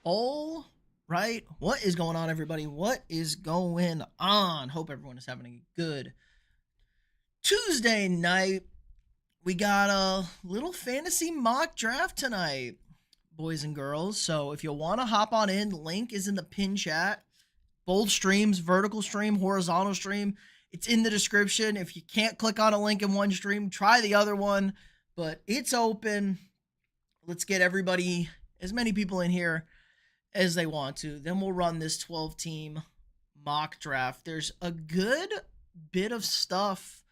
All right. What is going on, everybody? What is going on? Hope everyone is having a good Tuesday night. We got a little fantasy mock draft tonight, boys and girls. So if you want to hop on in, link is in the pin chat. Both streams, vertical stream, horizontal stream. It's in the description. If you can't click on a link in one stream, try the other one. But it's open. Let's get everybody, as many people in here as they want to. Then we'll run this 12 team mock draft. There's a good bit of stuff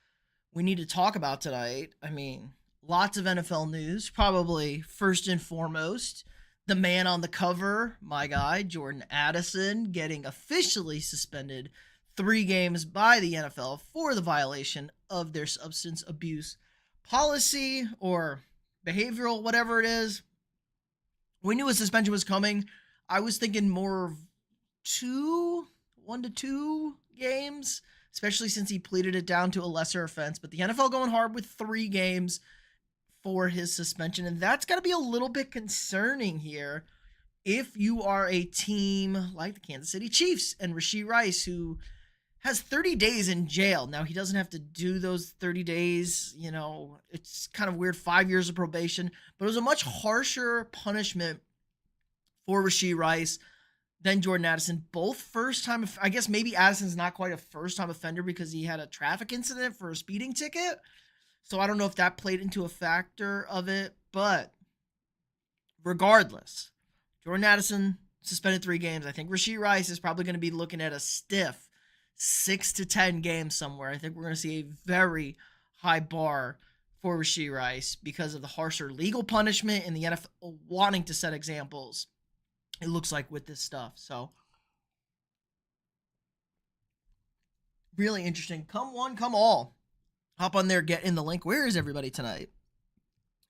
we need to talk about tonight. I mean, lots of NFL news. Probably first and foremost, the man on the cover, my guy, Jordan Addison, getting officially suspended 3 games by the NFL for the violation of their substance abuse policy or behavioral, whatever it is. We knew a suspension was coming. I was thinking more of 1 to 2 games, especially since he pleaded it down to a lesser offense. But the NFL going hard with 3 games for his suspension, and that's got to be a little bit concerning here if you are a team like the Kansas City Chiefs and Rashee Rice, who has 30 days in jail. Now, he doesn't have to do those 30 days. You know, it's kind of weird, 5 years of probation, but it was a much harsher punishment for Rashee Rice than Jordan Addison. Both first time, I guess maybe Addison's not quite a first time offender because he had a traffic incident for a speeding ticket. So I don't know if that played into a factor of it, but regardless, Jordan Addison suspended 3 games. I think Rashee Rice is probably going to be looking at a stiff 6 to 10 games somewhere. I think we're going to see a very high bar for Rashee Rice because of the harsher legal punishment and the NFL wanting to set examples, it looks like, with this stuff. So really interesting. Come one, come all. Hop on there, get in the link. Where is everybody tonight?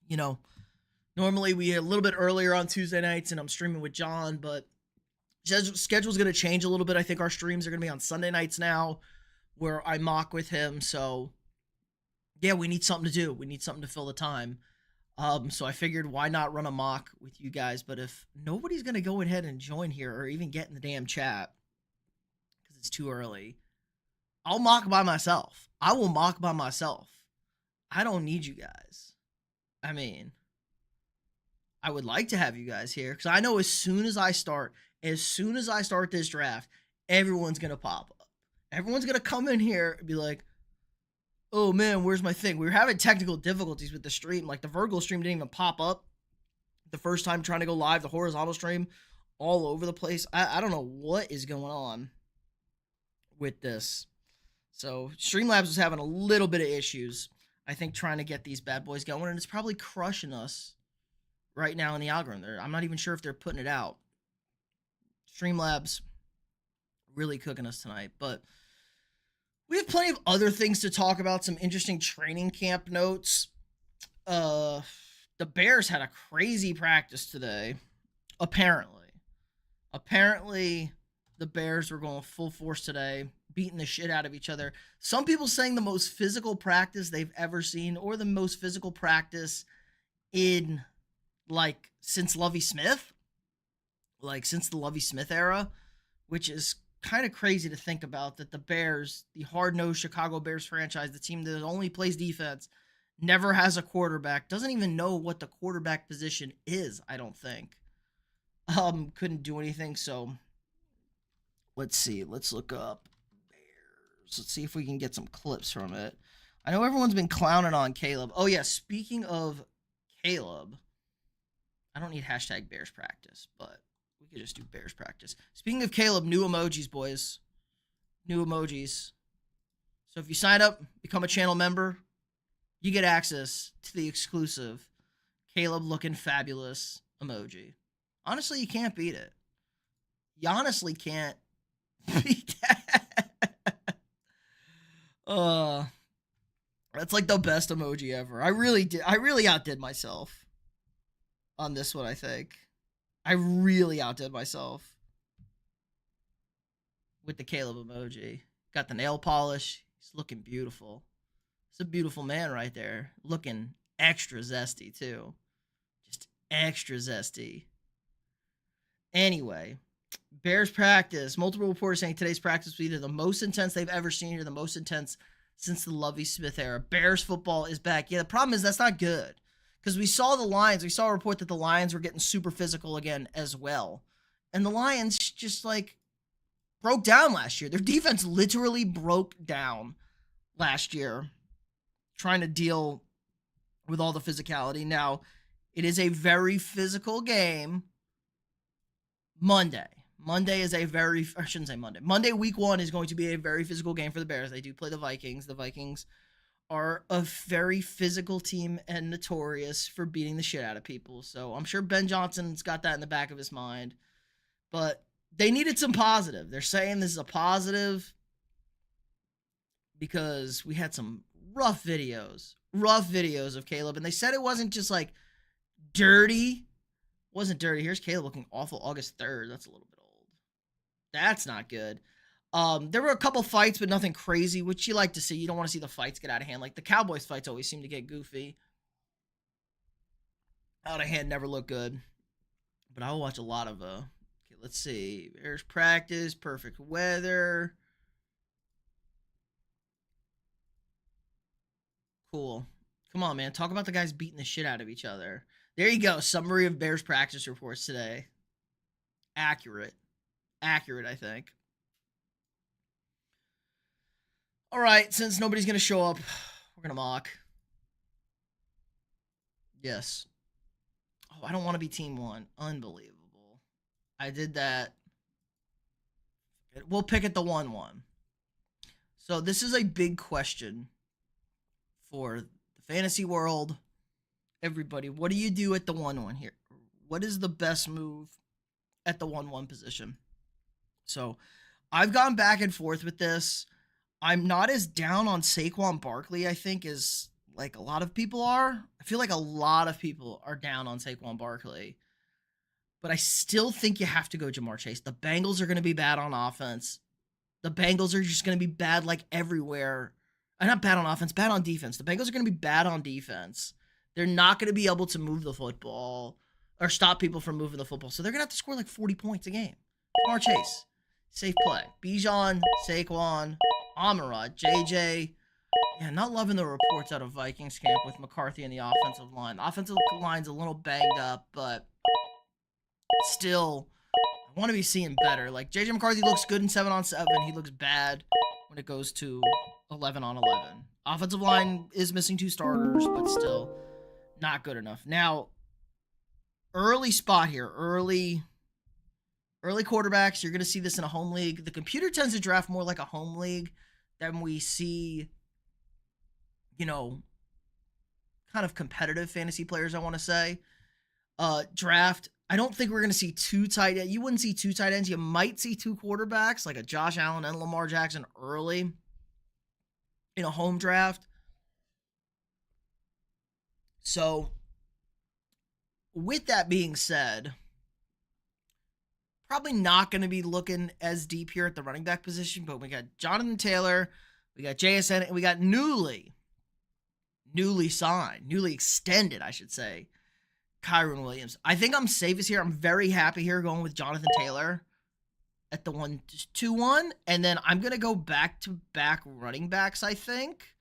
You know, normally we a little bit earlier on Tuesday nights and I'm streaming with John, but schedule's going to change a little bit. I think our streams are going to be on Sunday nights now where I mock with him. So yeah, we need something to do. We need something to fill the time. So I figured, why not run a mock with you guys? But if nobody's going to go ahead and join here or even get in the damn chat because it's too early, I'll mock by myself. I will mock by myself. I don't need you guys. I mean, I would like to have you guys here because I know as soon as I start this draft, everyone's going to pop up. Everyone's going to come in here and be like, oh man, where's my thing? We were having technical difficulties with the stream. Like the vertical stream didn't even pop up the first time trying to go live. The horizontal stream all over the place. I don't know what is going on with this. So Streamlabs was having a little bit of issues, I think, trying to get these bad boys going, and it's probably crushing us right now in the algorithm. I'm not even sure if they're putting it out. Streamlabs really cooking us tonight, but we have plenty of other things to talk about. Some interesting training camp notes. The Bears had a crazy practice today. Apparently, the Bears were going full force today, beating the shit out of each other. Some people saying the most physical practice they've ever seen, or the most physical practice in, like, since Lovie Smith, like since the Lovie Smith era, which is kind of crazy to think about, that the Bears, the hard-nosed Chicago Bears franchise, the team that only plays defense, never has a quarterback, doesn't even know what the quarterback position is, I don't think. Couldn't do anything, so let's see. Let's look up Bears. Let's see if we can get some clips from it. I know everyone's been clowning on Caleb. Oh yeah, speaking of Caleb, I don't need hashtag Bears practice, but we could just do Bears practice. Speaking of Caleb, new emojis, boys. New emojis. So if you sign up, become a channel member, you get access to the exclusive Caleb looking fabulous emoji. Honestly, you can't beat it. You honestly can't beat that. That's like the best emoji ever. I really outdid myself on this one, I think. I really outdid myself with the Caleb emoji. Got the nail polish. He's looking beautiful. It's a beautiful man right there. Looking extra zesty, too. Just extra zesty. Anyway, Bears practice. Multiple reporters saying today's practice was either the most intense they've ever seen or the most intense since the Lovie Smith era. Bears football is back. Yeah, the problem is that's not good because we saw the Lions. We saw a report that the Lions were getting super physical again as well. And the Lions just like broke down last year. Their defense literally broke down last year trying to deal with all the physicality. Now, it is a very physical game. Monday is a very, I shouldn't say Monday. Monday, week 1 is going to be a very physical game for the Bears. They do play the Vikings. The Vikings are a very physical team and notorious for beating the shit out of people. So I'm sure Ben Johnson's got that in the back of his mind. But they needed some positive. They're saying this is a positive because we had some rough videos of Caleb. And they said it wasn't just like dirty. Wasn't dirty. Here's Caleb looking awful August 3rd. That's a little bit old. That's not good. There were a couple fights, but nothing crazy, which you like to see. You don't want to see the fights get out of hand. Like the Cowboys fights always seem to get goofy. Out of hand never look good. But I'll watch a lot of okay, let's see. There's practice, perfect weather. Cool. Come on, man. Talk about the guys beating the shit out of each other. There you go. Summary of Bears practice reports today. Accurate, I think. All right, since nobody's going to show up, we're going to mock. Yes. Oh, I don't want to be team 1. Unbelievable. I did that. We'll pick at the 1-1. So this is a big question for the fantasy world. Everybody, what do you do at the 1-1 here? What is the best move at the 1-1 position? So I've gone back and forth with this. I'm not as down on Saquon Barkley, I think, as like a lot of people are. I feel like a lot of people are down on Saquon Barkley. But I still think you have to go Jamar Chase. The Bengals are going to be bad on offense. The Bengals are just going to be bad like everywhere. Not bad on offense, bad on defense. The Bengals are going to be bad on defense. They're not going to be able to move the football or stop people from moving the football. So they're going to have to score like 40 points a game. Jamar Chase, safe play. Bijan, Saquon, Amon-Ra, JJ. Yeah, not loving the reports out of Vikings camp with McCarthy in the offensive line. The offensive line's a little banged up, but still, I want to be seeing better. Like, JJ McCarthy looks good in 7-on-7. He looks bad when it goes to 11-on-11. Offensive line is missing 2 starters, but still not good enough. Now, early spot here. Early quarterbacks. You're going to see this in a home league. The computer tends to draft more like a home league than we see, kind of competitive fantasy players, I want to say. Draft. I don't think we're going to see 2 tight ends. You wouldn't see 2 tight ends. You might see 2 quarterbacks, like a Josh Allen and Lamar Jackson early in a home draft. So, with that being said, probably not going to be looking as deep here at the running back position, but we got Jonathan Taylor, we got JSN, and we got newly extended, I should say, Kyron Williams. I think I'm safest here. I'm very happy here going with Jonathan Taylor at the 1-2-1, and then I'm going to go back-to-back running backs, I think,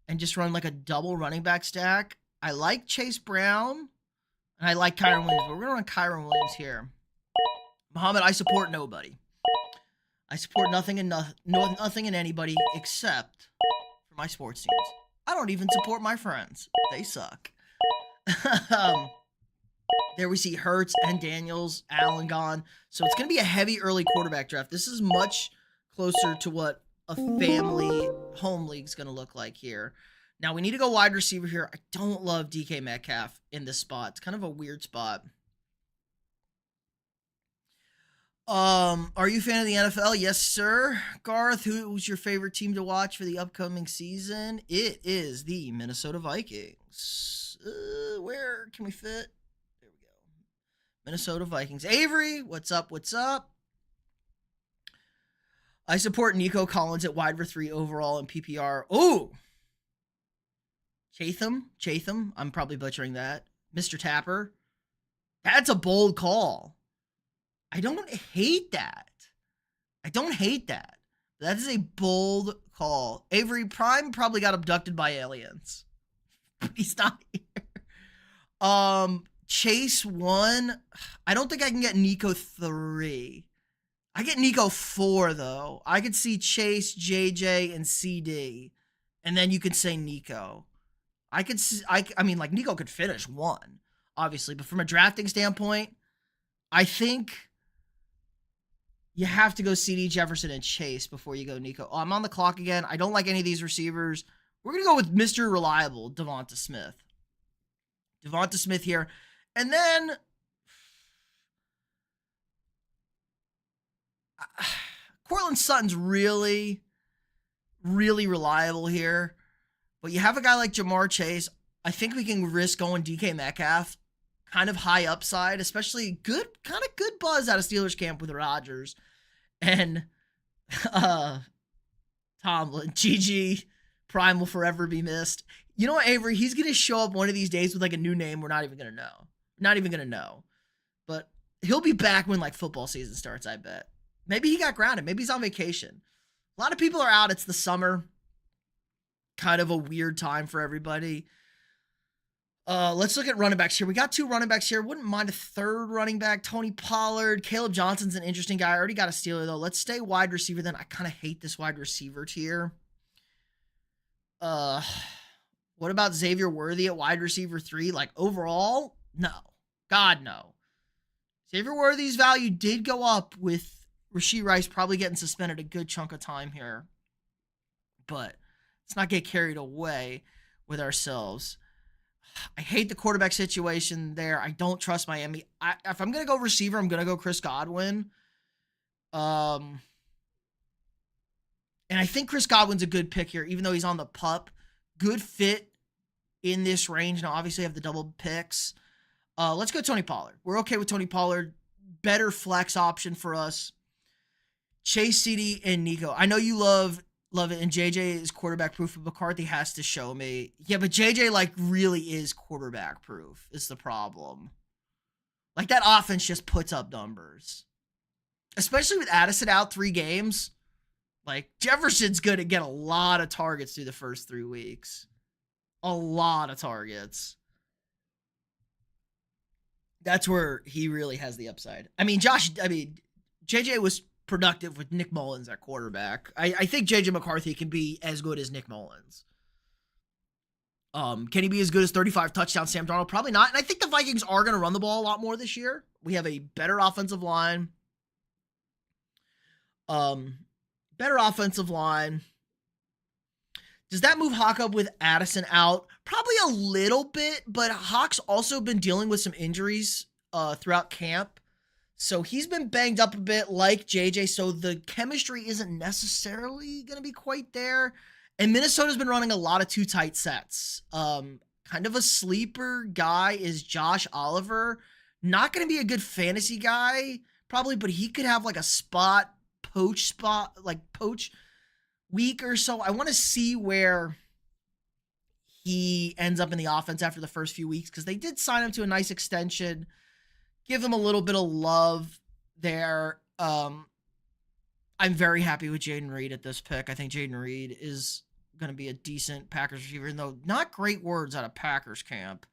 and just run like a double running back stack. I like Chase Brown, and I like Kyron Williams, but we're going to run Kyron Williams here. Muhammad, I support nobody. I support nothing and nothing and anybody except for my sports teams. I don't even support my friends. They suck. There we see Hurts and Daniels, Allen gone. So it's going to be a heavy early quarterback draft. This is much closer to what a family home league is going to look like here. Now, we need to go wide receiver here. I don't love DK Metcalf in this spot. It's kind of a weird spot. Are you a fan of the NFL? Yes, sir. Garth, who's your favorite team to watch for the upcoming season? It is the Minnesota Vikings. Where can we fit? There we go. Minnesota Vikings. Avery, what's up? I support Nico Collins at wide receiver 3 overall in PPR. Oh! Chatham. I'm probably butchering that. Mr. Tapper. That's a bold call. I don't hate that. I don't hate that. That is a bold call. Avery Prime probably got abducted by aliens. He's not here. Chase 1. I don't think I can get Nico 3. I get Nico 4, though. I could see Chase, JJ, and CD. And then you could say Nico. I could see, I mean, like, Nico could finish 1, obviously. But from a drafting standpoint, I think you have to go CD, Jefferson, and Chase before you go Nico. Oh, I'm on the clock again. I don't like any of these receivers. We're going to go with Mr. Reliable, Devonta Smith. Devonta Smith here. And then Cortland Sutton's really, really reliable here. But you have a guy like Jamar Chase. I think we can risk going DK Metcalf. Kind of high upside, especially good buzz out of Steelers camp with Rodgers. And Tomlin, GG, Prime will forever be missed. You know what, Avery? He's going to show up one of these days with like a new name we're not even going to know. Not even going to know. But he'll be back when like football season starts, I bet. Maybe he got grounded. Maybe he's on vacation. A lot of people are out. It's the summer. Kind of a weird time for everybody. Let's look at running backs here. We got 2 running backs here. Wouldn't mind a 3rd running back. Tony Pollard. Caleb Johnson's an interesting guy. I already got a Steeler, though. Let's stay wide receiver then. I kind of hate this wide receiver tier. What about Xavier Worthy at wide receiver 3? Like, overall? No. God, no. Xavier Worthy's value did go up with Rashee Rice probably getting suspended a good chunk of time here. But let's not get carried away with ourselves. I hate the quarterback situation there. I don't trust Miami. If I'm going to go receiver, I'm going to go Chris Godwin. And I think Chris Godwin's a good pick here, even though he's on the pup. Good fit in this range. Now, obviously, I have the double picks. Let's go Tony Pollard. We're okay with Tony Pollard. Better flex option for us. Chase, CD, and Nico. I know you love it, and JJ is quarterback proof, but McCarthy has to show me. Yeah, but JJ, like, really is quarterback proof, is the problem. Like, that offense just puts up numbers. Especially with Addison out 3 games. Like, Jefferson's going to get a lot of targets through the first 3 weeks. A lot of targets. That's where he really has the upside. JJ was productive with Nick Mullins at quarterback. I think JJ McCarthy can be as good as Nick Mullins. Can he be as good as 35 touchdowns, Sam Darnold? Probably not. And I think the Vikings are going to run the ball a lot more this year. We have a better offensive line. Better offensive line. Does that move Hawk up with Addison out? Probably a little bit, but Hawk's also been dealing with some injuries throughout camp. So he's been banged up a bit like JJ, so the chemistry isn't necessarily going to be quite there. And Minnesota's been running a lot of 2 tight sets. Kind of a sleeper guy is Josh Oliver. Not going to be a good fantasy guy, probably, but he could have like a poach week or so. I want to see where he ends up in the offense after the first few weeks, because they did sign him to a nice extension. Give him a little bit of love there. I'm very happy with Jaden Reed at this pick. I think Jaden Reed is going to be a decent Packers receiver, even though not great words out of Packers camp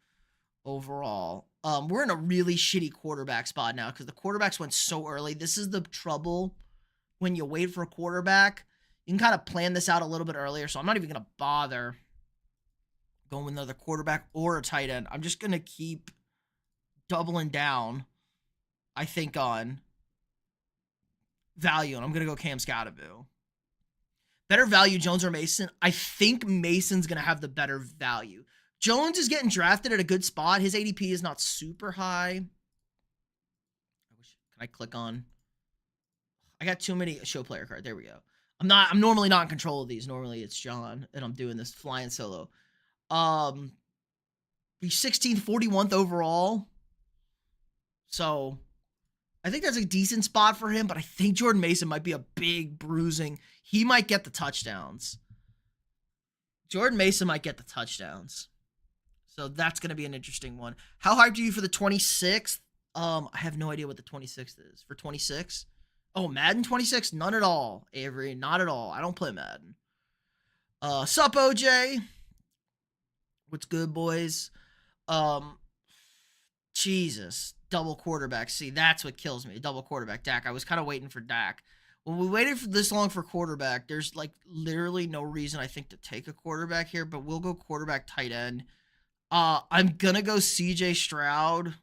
overall. We're in a really shitty quarterback spot now because the quarterbacks went so early. This is the trouble when you wait for a quarterback. You can kind of plan this out a little bit earlier, so I'm not even going to bother going with another quarterback or a tight end. I'm just going to keep doubling down, I think, on value, and I'm going to go Cam Scottaboo. Better value, Jones or Mason? I think Mason's going to have the better value. Jones is getting drafted at a good spot. His ADP is not super high. Can I click on? I got too many show player card. There we go. I'm normally not in control of these. Normally it's John, and I'm doing this flying solo. He's 16th, 41th overall. So I think that's a decent spot for him, but I think Jordan Mason might be a big bruising. He might get the touchdowns. Jordan Mason might get the touchdowns. So that's going to be an interesting one. How hyped are you for the 26th? I have no idea what the 26th is. For 26? Oh, Madden 26? None at all, Avery. Not at all. I don't play Madden. Sup, OJ? What's good, boys? Um, Jesus. Double quarterback. See, that's what kills me. Double quarterback. Dak. I was kind of waiting for Dak. When we waited for this long for quarterback, there's like literally no reason I think to take a quarterback here, but we'll go quarterback tight end. I'm gonna go CJ Stroud.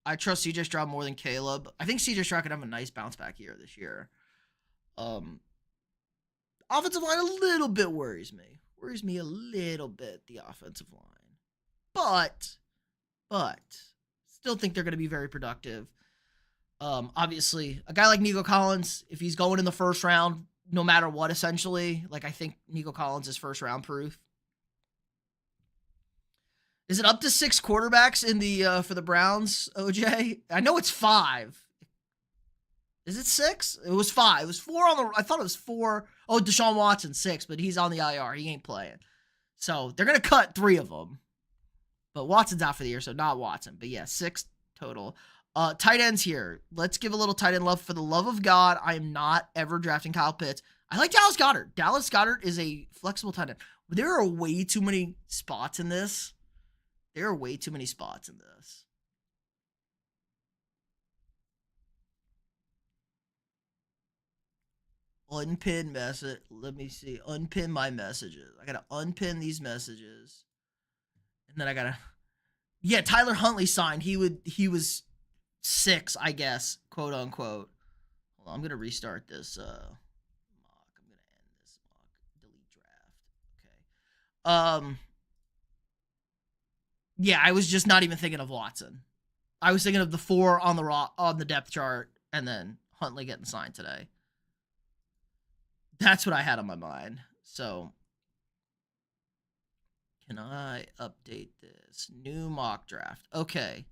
I trust CJ Stroud more than Caleb. I think CJ Stroud could have a nice bounce back year this year. Offensive line a little bit worries me. Worries me a little bit, the offensive line. But still think they're going to be very productive. Obviously, a guy like Nico Collins, if he's going in the first round, no matter what, essentially, like I think Nico Collins is first round proof. Is it up to 6 quarterbacks in the for the Browns, OJ? I know it's 5. Is it 6? It was 5. It was 4 on the. I thought it was 4. Oh, Deshaun Watson 6, but he's on the IR. He ain't playing. So they're gonna cut 3 of them. But Watson's out for the year, so not Watson. But yeah, 6 total. Tight ends here. Let's give a little tight end love. For the love of God, I am not ever drafting Kyle Pitts. I like Dallas Goedert. Dallas Goedert is a flexible tight end. There are way too many spots in this. There are way too many spots in this. Unpin message. Let me see. Unpin my messages. I gotta unpin these messages. And then I gotta. Yeah, Tyler Huntley signed. He was 6, I guess, quote unquote. Hold on, I'm gonna restart this mock. I'm gonna end this mock. Delete draft. Okay. Yeah, I was just not even thinking of Watson. I was thinking of the 4 on the depth chart, and then Huntley getting signed today. That's what I had on my mind. So, can I update this? New mock draft. Okay.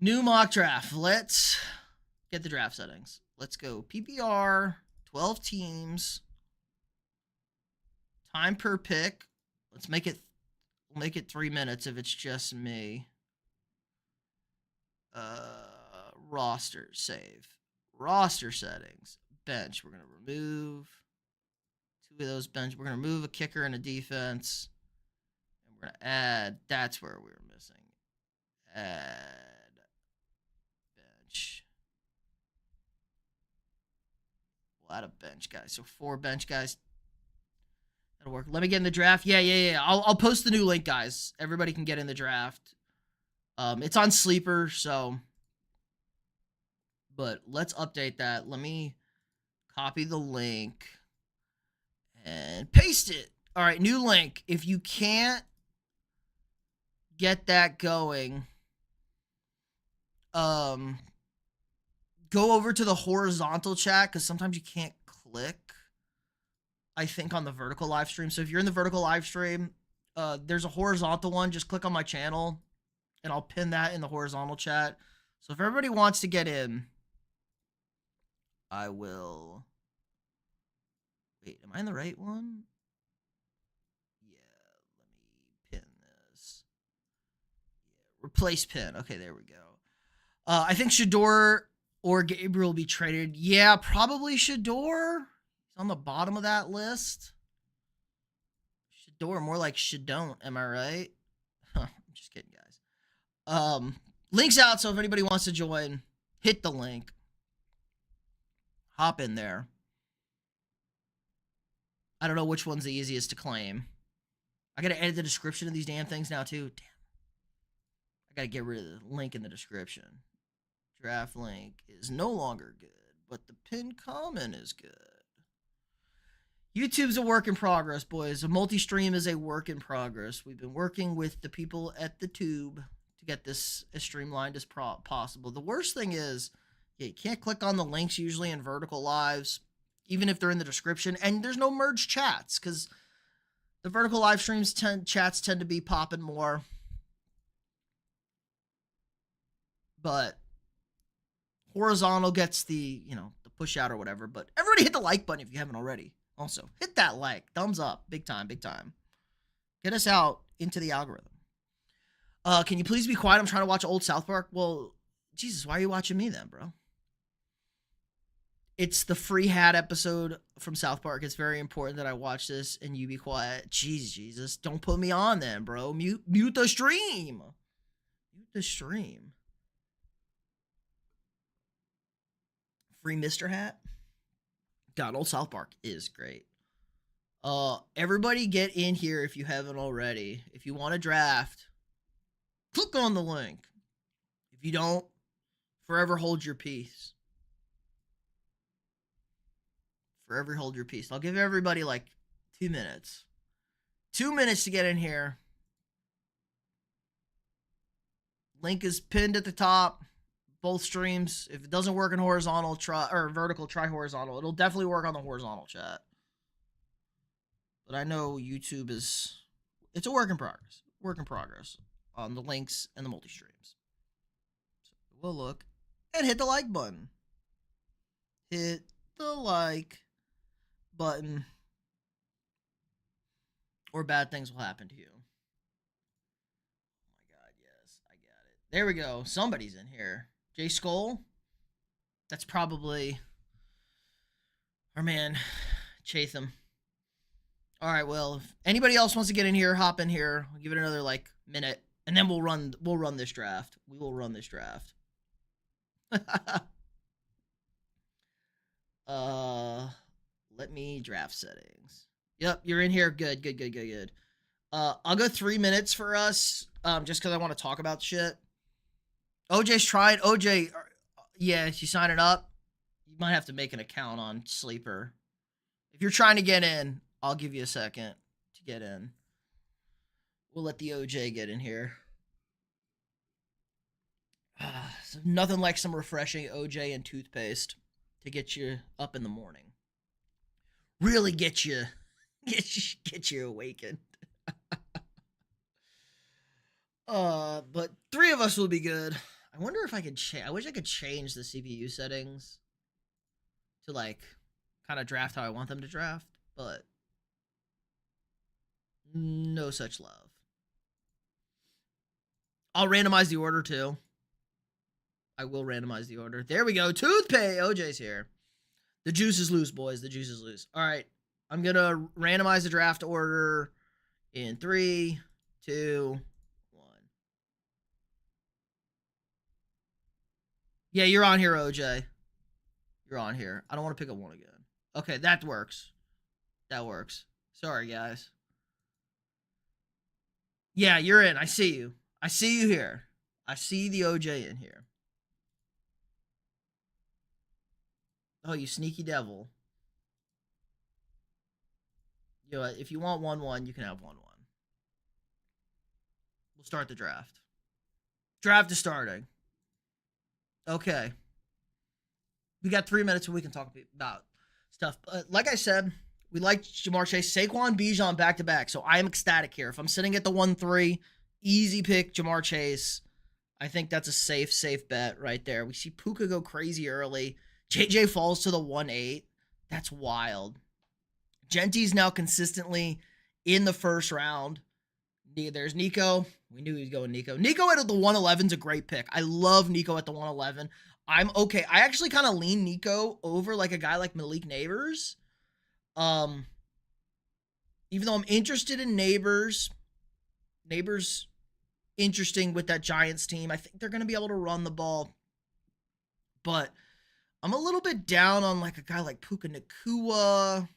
New mock draft. Let's get the draft settings. Let's go PPR, 12 teams, time per pick. Let's make it 3 minutes if it's just me. Roster, save. Roster settings. Bench. We're going to remove 2 of those bench. We're going to remove a kicker and a defense. And we're going to add. That's where we were missing. Add bench. We'll add a bench, guys. So 4 bench guys. That'll work. Let me get in the draft. Yeah. I'll post the new link, guys. Everybody can get in the draft. It's on Sleeper, so. But let's update that. Let me copy the link and paste it. All right, new link. If you can't get that going, go over to the horizontal chat because sometimes you can't click, I think, on the vertical live stream. So if you're in the vertical live stream, there's a horizontal one. Just click on my channel and I'll pin that in the horizontal chat. So if everybody wants to get in, I will. Wait, am I in the right one? Yeah, let me pin this. Yeah, replace pin. Okay, there we go. I think Shador or Gabriel will be traded. Yeah, probably Shador. He's on the bottom of that list. Shador, more like Shadont, am I right? I'm just kidding, guys. Link's out, so if anybody wants to join, hit the link. Hop in there. I don't know which one's the easiest to claim. I gotta edit the description of these damn things now, too. Damn. I gotta get rid of the link in the description. Draft link is no longer good, but the pinned comment is good. YouTube's a work in progress, boys. A multi-stream is a work in progress. We've been working with the people at the tube to get this as streamlined as possible. The worst thing is, yeah, you can't click on the links usually in vertical lives, even if they're in the description, and there's no merged chats because the vertical live streams chats tend to be popping more. But horizontal gets the push out or whatever. But everybody hit the like button if you haven't already. Also, hit that like, thumbs up, big time, big time. Get us out into the algorithm. Can you please be quiet? I'm trying to watch old South Park. Well, Jesus, why are you watching me then, bro? It's the free hat episode from South Park. It's very important that I watch this and you be quiet. Jeez, Jesus. Don't put me on then, bro. Mute the stream. Mute the stream. Free Mr. Hat. God, old South Park is great. Everybody get in here if you haven't already. If you want to draft, click on the link. If you don't, forever hold your peace. Forever hold your peace. I'll give everybody like 2 minutes. 2 minutes to get in here. Link is pinned at the top. Both streams. If it doesn't work in horizontal, try or vertical, try horizontal. It'll definitely work on the horizontal chat. But I know YouTube it's a work in progress. Work in progress on the links and the multi-streams. So we'll look and hit the like button. Hit the like button or bad things will happen to you. Oh my God, yes, I got it. There we go. Somebody's in here. J Skull. That's probably our man, Chatham. All right, well, if anybody else wants to get in here, hop in here. I'll give it another like minute, and then we'll run this draft. We will run this draft. Let me draft settings. Yep, you're in here. Good. I'll go 3 minutes for us, just because I want to talk about shit. OJ's tried. OJ, yeah, you signing up? You might have to make an account on Sleeper. If you're trying to get in, I'll give you a second to get in. We'll let the OJ get in here. So nothing like some refreshing OJ and toothpaste to get you up in the morning. Really get you awakened. But 3 of us will be good. I wonder if I could I wish I could change the CPU settings to like kind of draft how I want them to draft, but no such love. I'll randomize the order too. I will randomize the order. There we go. Toothpaste. OJ's here. The juice is loose, boys. The juice is loose. All right. I'm going to randomize the draft order in 3, 2, 1. Yeah, you're on here, OJ. You're on here. I don't want to pick up one again. Okay, that works. That works. Sorry, guys. Yeah, you're in. I see you. I see you here. I see the OJ in here. Oh, you sneaky devil. You know, if you want 1-1, you can have 1-1. We'll start the draft. Draft is starting. Okay. We got 3 minutes and we can talk about stuff. Like I said, we like Ja'Marr Chase. Saquon Bijan back-to-back. So I am ecstatic here. If I'm sitting at the 1-3, easy pick Ja'Marr Chase. I think that's a safe bet right there. We see Puka go crazy early. JJ falls to the 1-8. That's wild. Genty's now consistently in the first round. There's Nico. We knew he was going Nico. Nico at the 111 is a great pick. I love Nico at the 111. I'm okay. I actually kind of lean Nico over like a guy like Malik Neighbors. Even though I'm interested in Neighbors interesting with that Giants team. I think they're going to be able to run the ball. But I'm a little bit down on like a guy like Puka Nacua.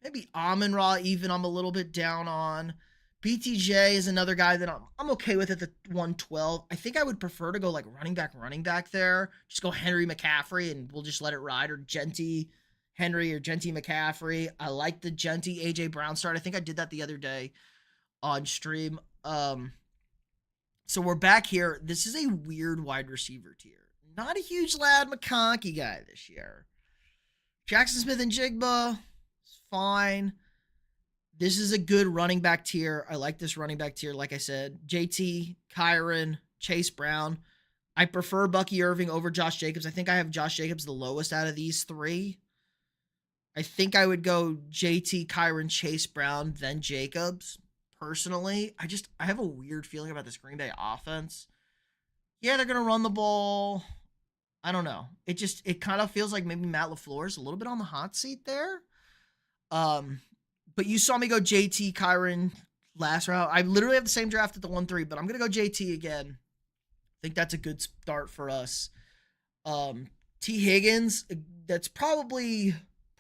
Maybe Amon-Ra even I'm a little bit down on. BTJ is another guy that I'm okay with at the 112. I think I would prefer to go like running back there. Just go Henry McCaffrey and we'll just let it ride. Or Genty Henry or Genty McCaffrey. I like the Genty AJ Brown start. I think I did that the other day on stream. So we're back here. This is a weird wide receiver tier. Not a huge Lad McConkey guy this year. Jackson Smith and Jigba is fine. This is a good running back tier. I like this running back tier. Like I said, JT, Kyron, Chase Brown. I prefer Bucky Irving over Josh Jacobs. I think I have Josh Jacobs the lowest out of these 3. I think I would go JT, Kyron, Chase Brown, then Jacobs, personally, I have a weird feeling about this Green Bay offense. Yeah, they're gonna run the ball. I don't know. It kind of feels like maybe Matt LaFleur is a little bit on the hot seat there. Um, but you saw me go JT Kyron last round. I literally have the same draft at the 1-3, but I'm gonna go JT again. I think that's a good start for us. Um, T Higgins, that's probably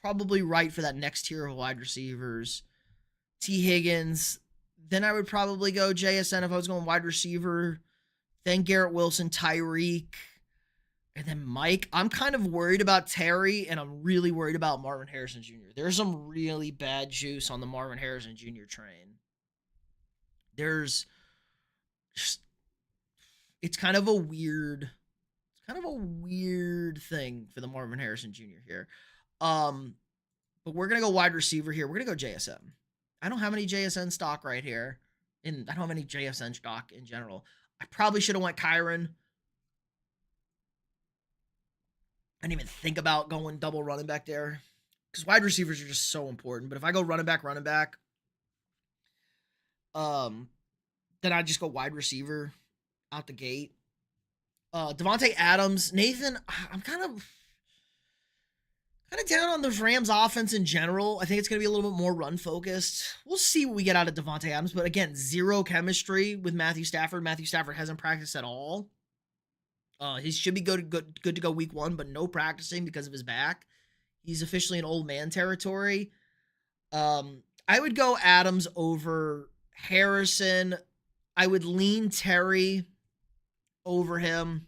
right for that next tier of wide receivers. T Higgins, then I would probably go JSN if I was going wide receiver. Then Garrett Wilson, Tyreek, and then Mike. I'm kind of worried about Terry, and I'm really worried about Marvin Harrison Jr. There's some really bad juice on the Marvin Harrison Jr. train. There's just, it's kind of a weird thing for the Marvin Harrison Jr. here. But we're gonna go wide receiver here. We're gonna go JSN. I don't have any JSN stock right here, and I don't have any JSN stock in general. I probably should have went Kyron. I didn't even think about going double running back there because wide receivers are just so important. But if I go running back, then I just go wide receiver out the gate. Devontae Adams, Nathan, I'm kind of down on the Rams offense in general. I think it's going to be a little bit more run focused. We'll see what we get out of Devontae Adams, but again, zero chemistry with Matthew Stafford. Matthew Stafford hasn't practiced at all. He should be good to go week 1, but no practicing because of his back. He's officially in old man territory. I would go Adams over Harrison. I would lean Terry over him.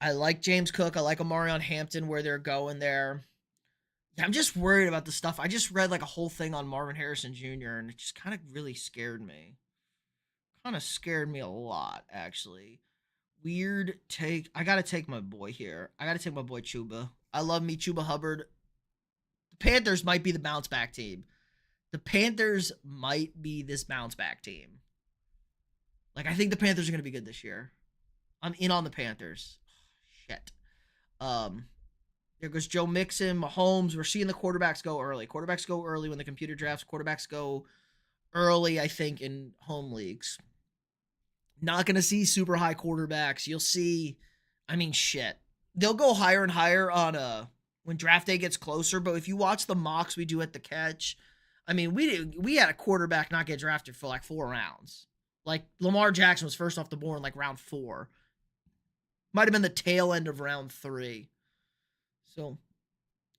I like James Cook. I like Omarion Hampton where they're going there. Yeah, I'm just worried about the stuff. I just read like a whole thing on Marvin Harrison Jr. and it just kind of really scared me. Kind of scared me a lot, actually. Weird take. I got to take my boy here. I got to take my boy Chuba. I love me Chuba Hubbard. The Panthers might be the bounce back team. The Panthers might be this bounce back team. Like, I think the Panthers are going to be good this year. I'm in on the Panthers. Shit. There goes Joe Mixon, Mahomes. We're seeing the quarterbacks go early. Quarterbacks go early when the computer drafts. Quarterbacks go early, I think, in home leagues. Not going to see super high quarterbacks. You'll see, I mean, shit. They'll go higher and higher on when draft day gets closer. But if you watch the mocks we do at the catch, I mean, we had a quarterback not get drafted for like 4 rounds. Like, Lamar Jackson was first off the board in like round 4. Might have been the tail end of round 3. So,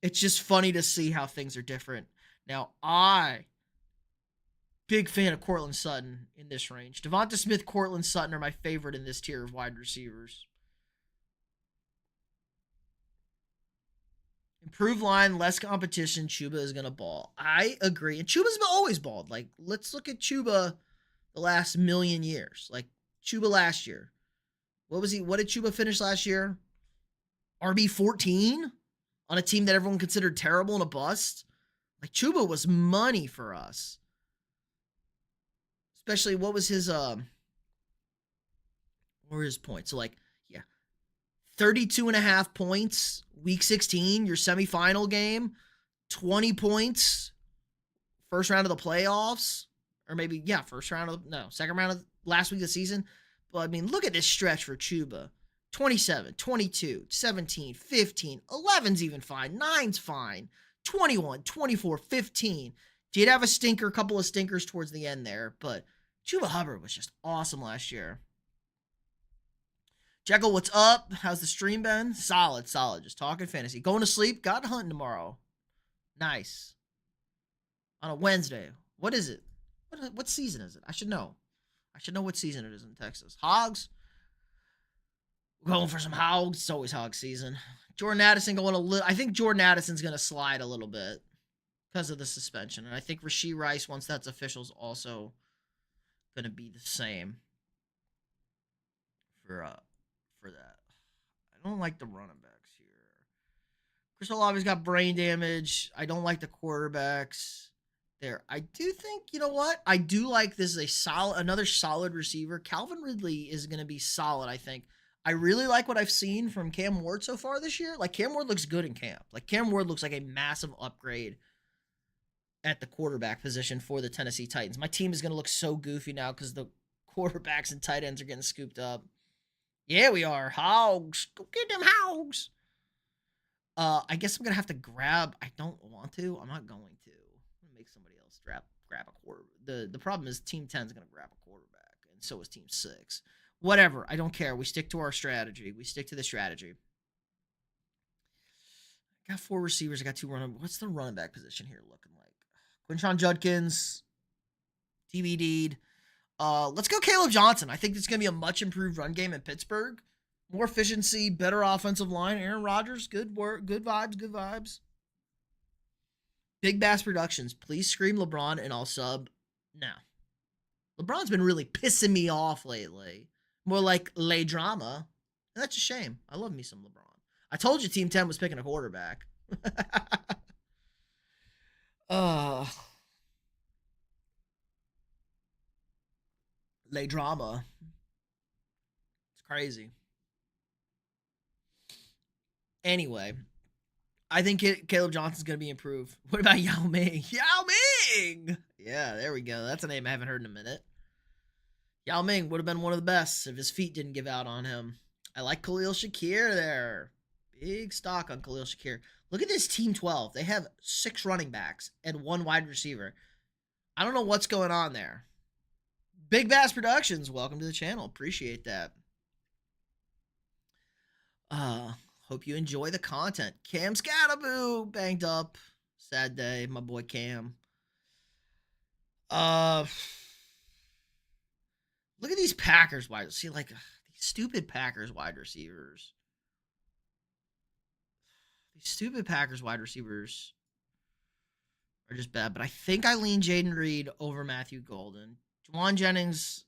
it's just funny to see how things are different. Now, big fan of Courtland Sutton in this range. Devonta Smith, Courtland Sutton are my favorite in this tier of wide receivers. Improved line, less competition. Chuba is going to ball. I agree. And Chuba's always balled. Like, let's look at Chuba the last million years. Like, Chuba last year. What did Chuba finish last year? RB14 on a team that everyone considered terrible and a bust. Like, Chuba was money for us. Especially, what was his, what were his points? So, like, yeah, 32.5 points, week 16, your semifinal game, 20 points, first round of the playoffs, or maybe, yeah, second round of last week of the season. But, I mean, look at this stretch for Chuba. 27, 22, 17, 15, 11's even fine, 9's fine, 21, 24, 15. Did have a couple of stinkers towards the end there, but Chuba Hubbard was just awesome last year. Jekyll, what's up? How's the stream been? Solid. Just talking fantasy. Going to sleep? Got hunting tomorrow. Nice. On a Wednesday. What is it? What season is it? I should know. I should know what season it is in Texas. Hogs? Going for some hogs. It's always hog season. Jordan Addison going a little. I think Jordan Addison's going to slide a little bit because of the suspension. And I think Rashee Rice, once that's official, is also going to be the same for that. I don't like the running backs here. Chris Olave's got brain damage. I don't like the quarterbacks there. I do think, you know what? I do like this is another solid receiver. Calvin Ridley is going to be solid, I think. I really like what I've seen from Cam Ward so far this year. Like, Cam Ward looks good in camp. Like, Cam Ward looks like a massive upgrade at the quarterback position for the Tennessee Titans. My team is going to look so goofy now because the quarterbacks and tight ends are getting scooped up. Yeah, we are. Hogs. Go get them hogs. I guess I'm going to have to grab. I don't want to. I'm not going to. I'm going to make somebody else grab a quarter. The problem is Team 10 is going to grab a quarterback, and so is Team 6. Whatever. I don't care. We stick to our strategy. We stick to the strategy. I got 4 receivers. I got 2 running. What's the running back position here looking like? Quinshon Judkins, TBD'd. Let's go Caleb Johnson. I think it's going to be a much improved run game in Pittsburgh. More efficiency, better offensive line. Aaron Rodgers, good work, good vibes, good vibes. Big Bass Productions, please scream LeBron and I'll sub now. LeBron's been really pissing me off lately. More like lay drama. And that's a shame. I love me some LeBron. I told you Team 10 was picking a quarterback. Lay drama. It's crazy. Anyway, I think Caleb Johnson's going to be improved. What about Yao Ming? Yao Ming! Yeah, there we go. That's a name I haven't heard in a minute. Yao Ming would have been one of the best if his feet didn't give out on him. I like Khalil Shakir there. Big stock on Khalil Shakir. Look at this Team 12. They have 6 running backs and 1 wide receiver. I don't know what's going on there. Big Bass Productions, welcome to the channel. Appreciate that. Hope you enjoy the content. Cam Scattaboo banged up. Sad day, my boy Cam. Look at these Packers wide. See, like these stupid Packers wide receivers. These stupid Packers wide receivers are just bad. But I think I lean Jaden Reed over Matthew Golden. Juwan Jennings,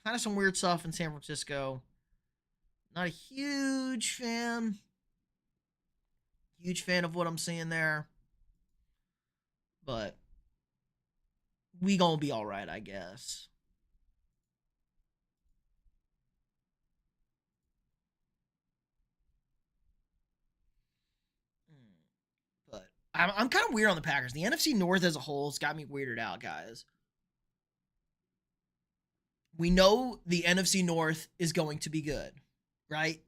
kind of some weird stuff in San Francisco. Not a huge fan. Huge fan of what I'm seeing there. But we gonna be all right, I guess. But I'm kind of weird on the Packers. The NFC North as a whole has got me weirded out, guys. We know the NFC North is going to be good, right?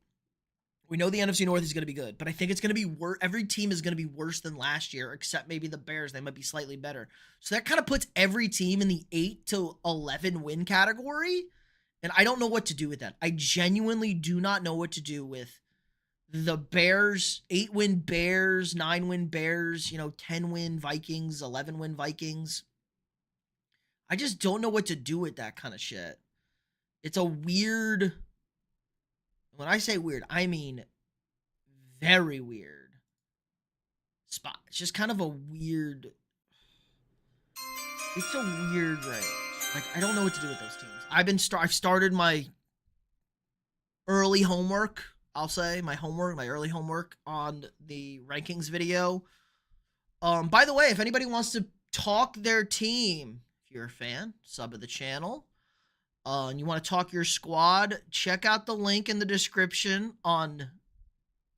We know the NFC North is going to be good, but I think it's going to be worse. Every team is going to be worse than last year, except maybe the Bears. They might be slightly better. So that kind of puts every team in the 8 to 11 win category, and I don't know what to do with that. I genuinely do not know what to do with the Bears, 8-win Bears, 9-win Bears, 10-win Vikings, 11-win Vikings. I just don't know what to do with that kind of shit. It's a weird... When I say weird, I mean very weird spot. It's just kind of a weird... It's a weird range. Like, I don't know what to do with those teams. I've started my early homework, I'll say. My early homework on the rankings video. By the way, if anybody wants to talk their team, if you're a fan, sub of the channel, and you want to talk your squad, check out the link in the description on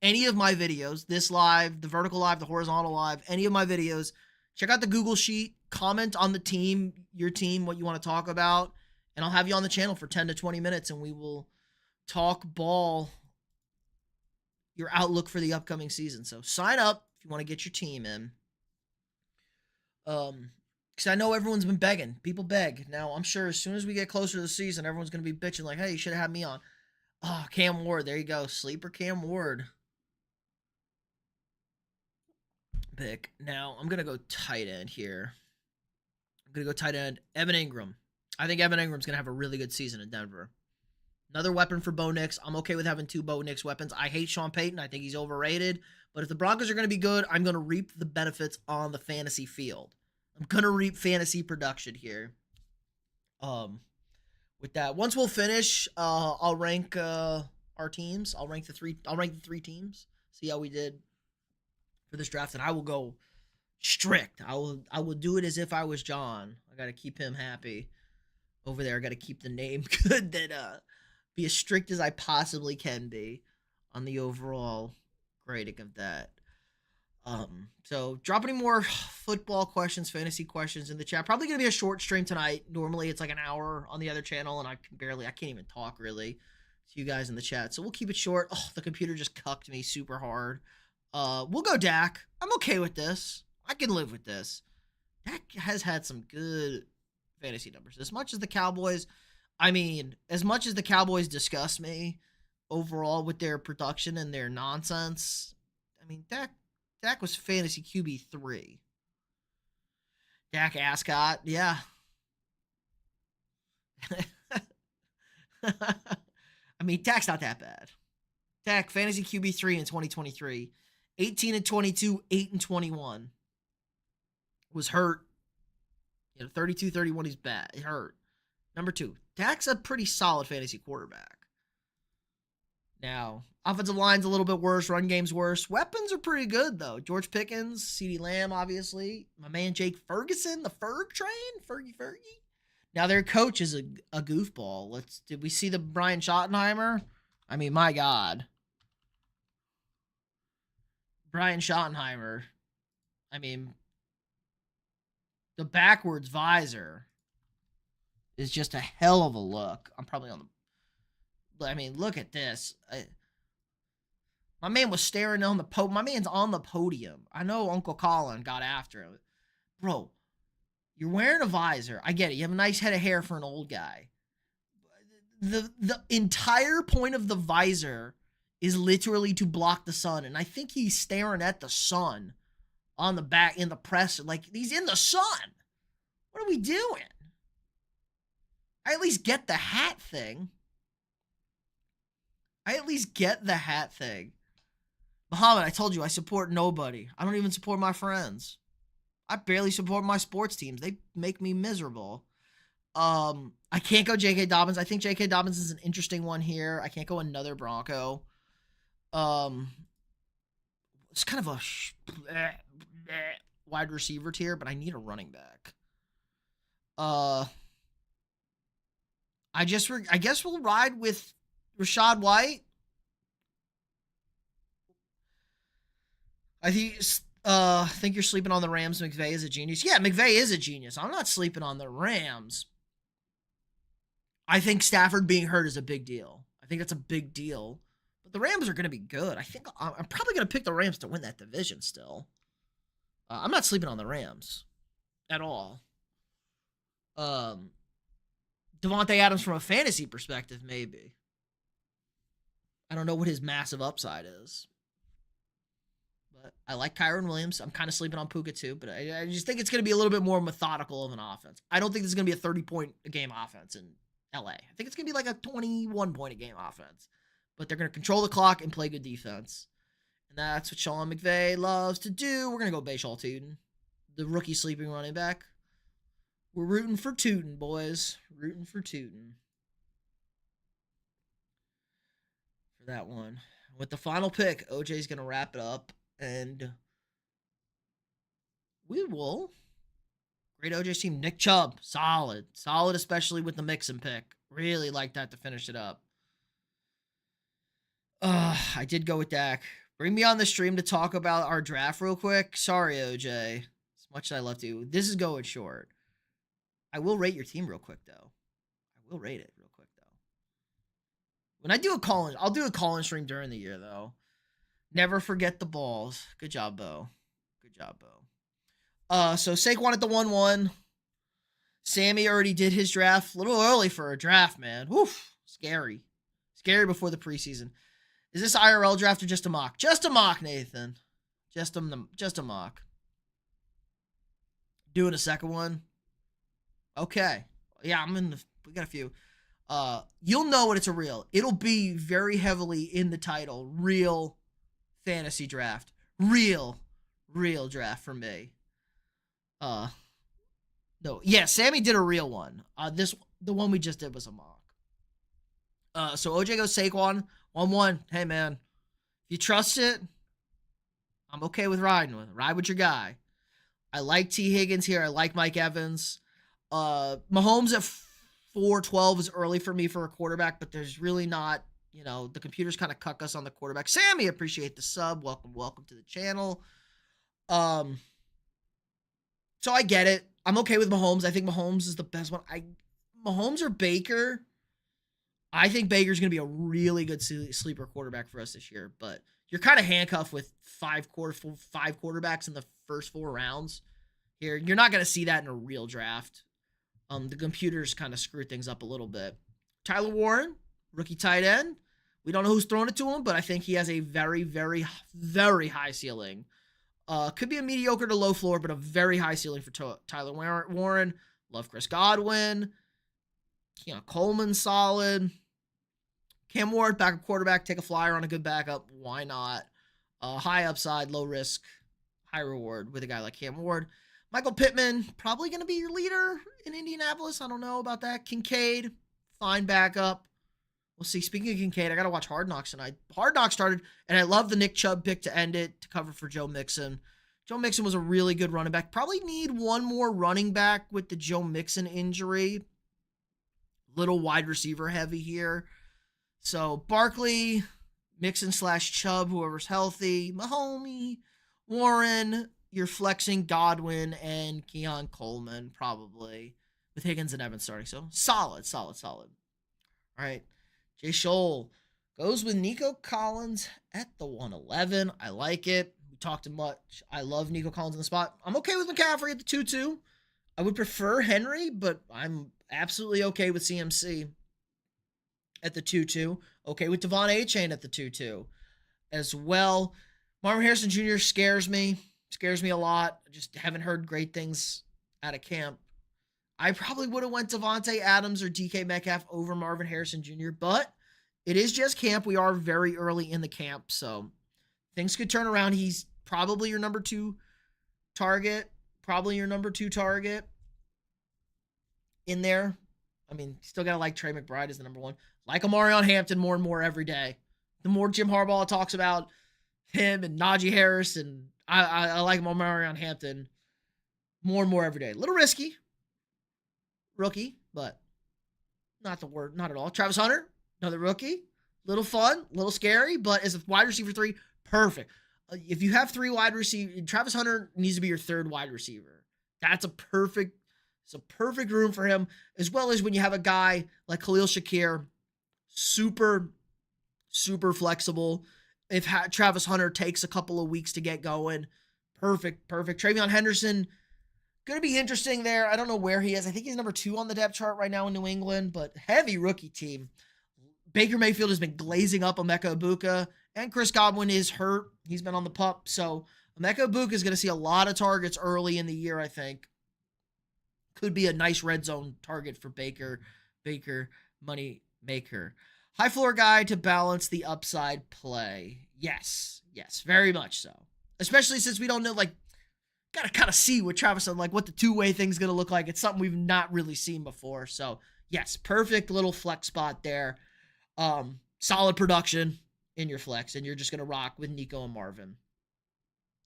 any of my videos, this live, the vertical live, the horizontal live, any of my videos. Check out the Google Sheet, comment on the team, your team, what you want to talk about, and I'll have you on the channel for 10 to 20 minutes, and we will talk ball, your outlook for the upcoming season. So sign up if you want to get your team in. Because I know everyone's been begging. People beg. Now, I'm sure as soon as we get closer to the season, everyone's going to be bitching like, hey, you should have had me on. Oh, Cam Ward. There you go. Sleeper Cam Ward. Pick. Now, I'm going to go tight end here. I'm going to go tight end. Evan Ingram. I think Evan Ingram's going to have a really good season in Denver. Another weapon for Bo Nix. I'm okay with having 2 Bo Nix weapons. I hate Sean Payton. I think he's overrated. But if the Broncos are going to be good, I'm going to reap the benefits on the fantasy field. I'm going to reap fantasy production here. With that, once we'll finish, I'll rank our teams. I'll rank the 3 teams. See how we did for this draft, and I will go strict. I will do it as if I was John. I got to keep him happy over there. I got to keep the name good. That be as strict as I possibly can be on the overall grading of that. So drop any more football questions, fantasy questions in the chat. Probably gonna be a short stream tonight. Normally it's like an hour on the other channel, and I can't even talk really to you guys in the chat. So we'll keep it short. Oh, the computer just cucked me super hard. We'll go Dak. I'm okay with this. I can live with this. Dak has had some good fantasy numbers. As much as the Cowboys, as much as the Cowboys disgust me overall with their production and their nonsense, Dak was fantasy QB3. Dak Ascot, yeah. Dak's not that bad. Dak, fantasy QB3 in 2023. 18-22, 8-21. Was hurt. 32-31, he's bad. He hurt. Number 2, Dak's a pretty solid fantasy quarterback. Now, offensive line's a little bit worse. Run game's worse. Weapons are pretty good, though. George Pickens, CeeDee Lamb, obviously. My man Jake Ferguson, the Ferg train. Fergie. Now, their coach is a goofball. Did we see the Brian Schottenheimer? My God. Brian Schottenheimer. The backwards visor is just a hell of a look. I'm probably on the... look at this. My man was staring on the my man's on the podium. I know Uncle Colin got after him. Bro, you're wearing a visor. I get it. You have a nice head of hair for an old guy. The entire point of the visor is literally to block the sun. And I think he's staring at the sun on the back in the press. Like, he's in the sun. What are we doing? I at least get the hat thing. Muhammad, I told you I support nobody. I don't even support my friends. I barely support my sports teams. They make me miserable. I can't go J.K. Dobbins. I think J.K. Dobbins is an interesting one here. I can't go another Bronco. It's kind of a wide receiver tier, but I need a running back. I guess we'll ride with Rachaad White. I think you're sleeping on the Rams. McVay is a genius. Yeah, McVay is a genius. I'm not sleeping on the Rams. I think Stafford being hurt is a big deal. I think that's a big deal. But the Rams are going to be good. I think I'm probably going to pick the Rams to win that division still. I'm not sleeping on the Rams at all. Devontae Adams from a fantasy perspective, maybe. I don't know what his massive upside is. But I like Kyron Williams. I'm kind of sleeping on Puka too, but I just think it's going to be a little bit more methodical of an offense. I don't think this is going to be a 30-point-a-game offense in LA. I think it's going to be like a 21-point-a-game offense. But they're going to control the clock and play good defense. And that's what Sean McVay loves to do. We're going to go Bashaw Tootin, the rookie sleeping running back. We're rooting for Tootin, boys. Rooting for Tootin. For that one. With the final pick, OJ's going to wrap it up. And we will. Great OJ team. Nick Chubb. Solid. Solid, especially with the Mixon pick. Really like that to finish it up. I did go with Dak. Bring me on the stream to talk about our draft real quick. Sorry, OJ. As much as I love to. This is going short. I will rate your team real quick, though. I will rate it real quick, though. When I do a call-in, I'll do a call-in stream during the year, though. Never forget the balls. Good job, Bo. Good job, Bo. So Saquon at the 1-1. Sammy already did his draft. A little early for a draft, man. Woof. Scary. Scary before the preseason. Is this IRL draft or just a mock? Just a mock, Nathan. Just a mock. Doing a second one. Okay. Yeah, we got a few. You'll know when it's a real. It'll be very heavily in the title. Real fantasy draft. Real draft for me. No. Yeah, Sammy did a real one. The one we just did was a mock. So OJ goes Saquon. 1-1. Hey, man. If you trust it, I'm okay with riding with it. Ride with your guy. I like T. Higgins here. I like Mike Evans. Mahomes at 4-12 is early for me for a quarterback, but there's really not, the computers kind of cuck us on the quarterback. Sammy, appreciate the sub. Welcome to the channel. Um, so I get it. I'm okay with Mahomes. I think Mahomes is the best one. Mahomes or Baker. I think Baker's going to be a really good sleeper quarterback for us this year, but you're kind of handcuffed with five quarterbacks in the first 4 rounds here. You're not going to see that in a real draft. The computers kind of screw things up a little bit. Tyler Warren, rookie tight end. We don't know who's throwing it to him, but I think he has a very, very, very high ceiling. Could be a mediocre to low floor, but a very high ceiling for Tyler Warren. Love Chris Godwin. Coleman, solid. Cam Ward, backup quarterback, take a flyer on a good backup. Why not? High upside, low risk, high reward with a guy like Cam Ward. Michael Pittman, probably going to be your leader in Indianapolis. I don't know about that. Kincaid, fine backup. We'll see. Speaking of Kincaid, I got to watch Hard Knocks tonight. Hard Knocks started, and I love the Nick Chubb pick to end it to cover for Joe Mixon. Joe Mixon was a really good running back. Probably need one more running back with the Joe Mixon injury. Little wide receiver heavy here. So Barkley, Mixon / Chubb, whoever's healthy, Mahomes, Warren, you're flexing Godwin and Keon Coleman probably with Higgins and Evans starting. So solid. All right. Jay Scholl goes with Nico Collins at the 111. I like it. We talked much. I love Nico Collins in the spot. I'm okay with McCaffrey at the 2-2. I would prefer Henry, but I'm absolutely okay with CMC at the 2-2. Okay with Devon A-Chain at the 2-2 as well. Marvin Harrison Jr. scares me a lot. I just haven't heard great things out of camp. I probably would have went Devontae Adams or DK Metcalf over Marvin Harrison Jr., but it is just camp. We are very early in the camp, so things could turn around. He's probably your number 2 target. In there. I mean, still got to like Trey McBride as the number 1. Like Amarion Hampton more and more every day. The more Jim Harbaugh talks about him and Najee Harris, and I like Amarion Hampton more and more every day. A little risky. Rookie, but not at all. Travis Hunter, another rookie. Little fun, little scary, but as a wide receiver 3, perfect. If you have 3 wide receivers, Travis Hunter needs to be your 3rd wide receiver. It's a perfect room for him, as well as when you have a guy like Khalil Shakir, super flexible. If Travis Hunter takes a couple of weeks to get going, perfect. Travion Henderson, going to be interesting there. I don't know where he is. I think he's number 2 on the depth chart right now in New England, but heavy rookie team. Baker Mayfield has been glazing up Emeka Egbuka, and Chris Godwin is hurt. He's been on the pup, so Emeka Egbuka is going to see a lot of targets early in the year, I think. Could be a nice red zone target for Baker, money maker. High floor guy to balance the upside play. Yes, very much so. Especially since we don't know, gotta kind of see what Travis said, what the 2-way thing's gonna look like. It's something we've not really seen before. So yes, perfect little flex spot there. Solid production in your flex, and you're just gonna rock with Nico and Marvin.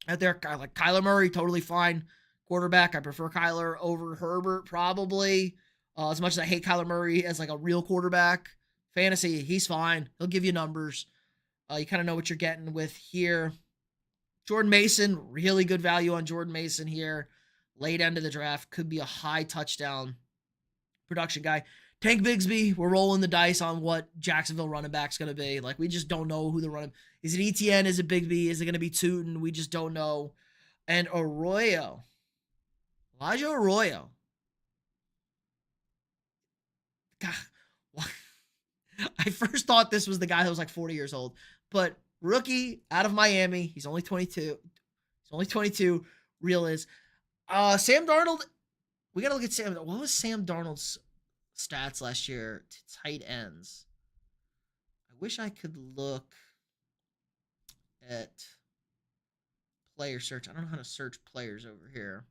Out there, like Kyler Murray, totally fine quarterback. I prefer Kyler over Herbert, probably. As much as I hate Kyler Murray as a real quarterback, fantasy, he's fine. He'll give you numbers. You kind of know what you're getting with here. Jordan Mason, really good value on Jordan Mason here. Late end of the draft, could be a high touchdown production guy. Tank Bigsby, we're rolling the dice on what Jacksonville running back's going to be. We just don't know who the running. Is it ETN? Is it Bigsby? Is it going to be Tootin? We just don't know. And Elijah Arroyo. God, I first thought this was the guy that was 40 years old, but rookie out of Miami. He's only 22. Real is. Sam Darnold. We got to look at Sam. What was Sam Darnold's stats last year to tight ends? I wish I could look at player search. I don't know how to search players over here.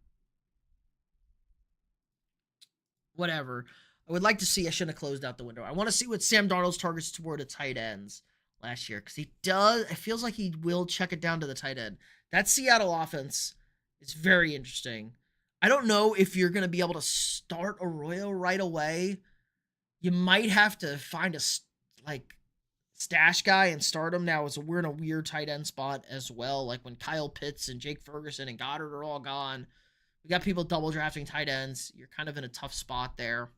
Whatever. I would like to see. I shouldn't have closed out the window. I want to see what Sam Darnold's targets toward the tight ends last year, because he does. It feels like he will check it down to the tight end. That Seattle offense is very interesting. I don't know if you're going to be able to start Arroyo right away. You might have to find a stash guy and start him now. We're in a weird tight end spot as well. Like when Kyle Pitts and Jake Ferguson and Goddard are all gone, we got people double drafting tight ends. You're kind of in a tough spot there.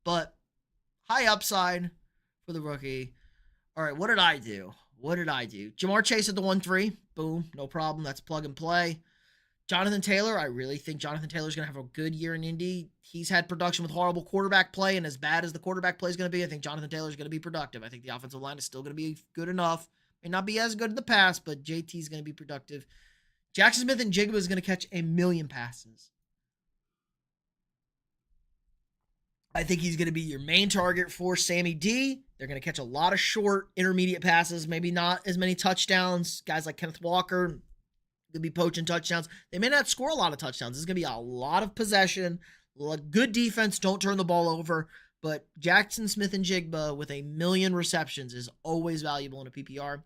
But high upside for the rookie. All right, what did I do? Jamar Chase at the 1-3. Boom, no problem. That's plug and play. Jonathan Taylor, I really think Jonathan Taylor's going to have a good year in Indy. He's had production with horrible quarterback play, and as bad as the quarterback play is going to be, I think Jonathan Taylor's going to be productive. I think the offensive line is still going to be good enough. May not be as good in the past, but JT's going to be productive. Jackson Smith and Jigba is going to catch 1 million passes. I think he's going to be your main target for Sammy D. They're going to catch a lot of short, intermediate passes, maybe not as many touchdowns. Guys like Kenneth Walker could be poaching touchdowns. They may not score a lot of touchdowns. This is going to be a lot of possession, good defense, don't turn the ball over. But Jackson Smith and Jigba with 1 million receptions is always valuable in a PPR.